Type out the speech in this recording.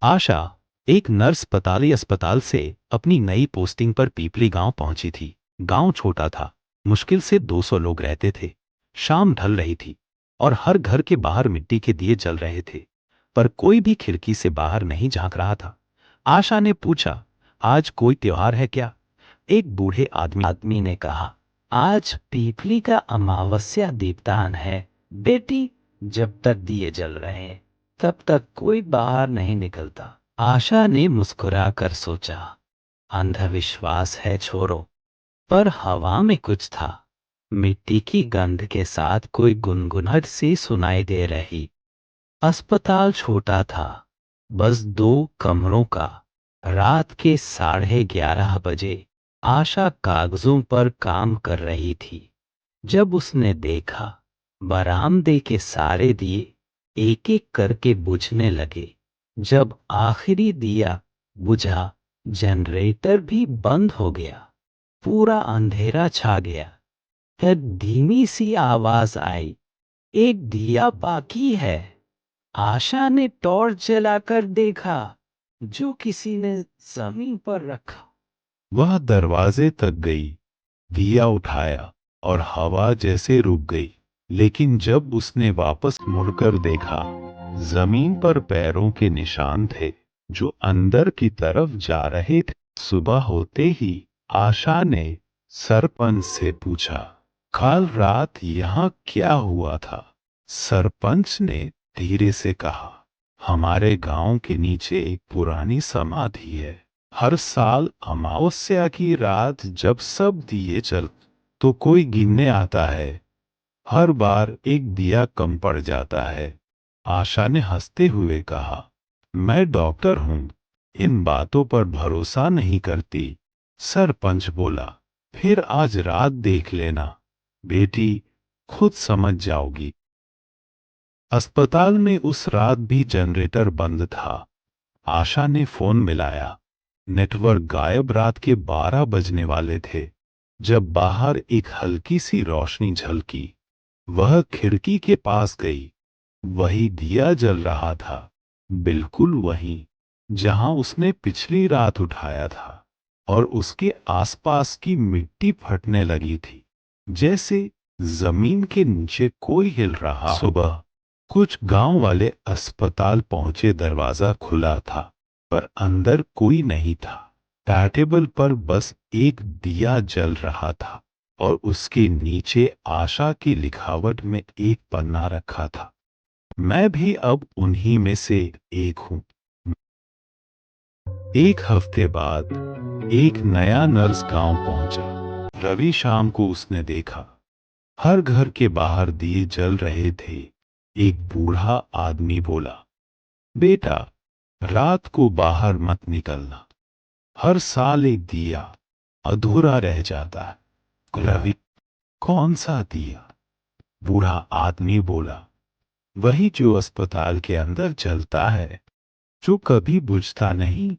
आशा एक नर्स पताली अस्पताल से अपनी नई पोस्टिंग पर पीपली गांव पहुंची थी। गांव छोटा था, मुश्किल से 200 लोग रहते थे। शाम ढल रही थी और हर घर के बाहर मिट्टी के दिए जल रहे थे, पर कोई भी खिड़की से बाहर नहीं झांक रहा था। आशा ने पूछा, आज कोई त्योहार है क्या? एक बूढ़े आदमी ने कहा, आज पीपली का अमावस्या दीपदान है बेटी। जब तक दिए जल रहे हैं तब तक कोई बाहर नहीं निकलता। आशा ने मुस्कुराकर सोचा, अंधविश्वास है छोरो। पर हवा में कुछ था। मिट्टी की गंध के साथ कोई गुनगुनाहट सी सुनाई दे रही। अस्पताल छोटा था, बस 2 कमरों का। रात के 11:30 बजे आशा कागजों पर काम कर रही थी जब उसने देखा बरामदे के सारे दिए एक एक करके बुझने लगे। जब आखिरी दिया बुझा, जनरेटर भी बंद हो गया। पूरा अंधेरा छा गया। फिर धीमी सी आवाज आई, एक दिया बाकी है। आशा ने टॉर्च जलाकर देखा, जो किसी ने जमीन पर रखा। वह दरवाजे तक गई, दिया उठाया और हवा जैसे रुक गई। लेकिन जब उसने वापस मुड़कर देखा, जमीन पर पैरों के निशान थे, जो अंदर की तरफ जा रहे थे। सुबह होते ही आशा ने सरपंच से पूछा, कल रात यहाँ क्या हुआ था? सरपंच ने धीरे से कहा, हमारे गांव के नीचे एक पुरानी समाधि है। हर साल अमावस्या की रात जब सब दिए जल तो कोई गिनने आता है। हर बार एक दिया कम पड़ जाता है। आशा ने हंसते हुए कहा, मैं डॉक्टर हूं, इन बातों पर भरोसा नहीं करती। सरपंच बोला, फिर आज रात देख लेना बेटी, खुद समझ जाओगी। अस्पताल में उस रात भी जनरेटर बंद था। आशा ने फोन मिलाया, नेटवर्क गायब। रात के 12 बजने वाले थे जब बाहर एक हल्की सी रोशनी झलकी। वह खिड़की के पास गई। वही दिया जल रहा था, बिल्कुल वही जहां उसने पिछली रात उठाया था। और उसके आसपास की मिट्टी फटने लगी थी, जैसे जमीन के नीचे कोई हिल रहा। सुबह कुछ गांव वाले अस्पताल पहुंचे। दरवाजा खुला था, पर अंदर कोई नहीं था। टेबल पर बस एक दिया जल रहा था और उसके नीचे आशा की लिखावट में एक पन्ना रखा था, मैं भी अब उन्हीं में से एक हूं। एक हफ्ते बाद एक नया नर्स गांव पहुंचा। रवि शाम को उसने देखा, हर घर के बाहर दिए जल रहे थे। एक बूढ़ा आदमी बोला, बेटा, रात को बाहर मत निकलना, हर साल एक दिया अधूरा रह जाता है। रवि, कौन सा दिया? बूढ़ा आदमी बोला, वही जो अस्पताल के अंदर जलता है, जो कभी बुझता नहीं।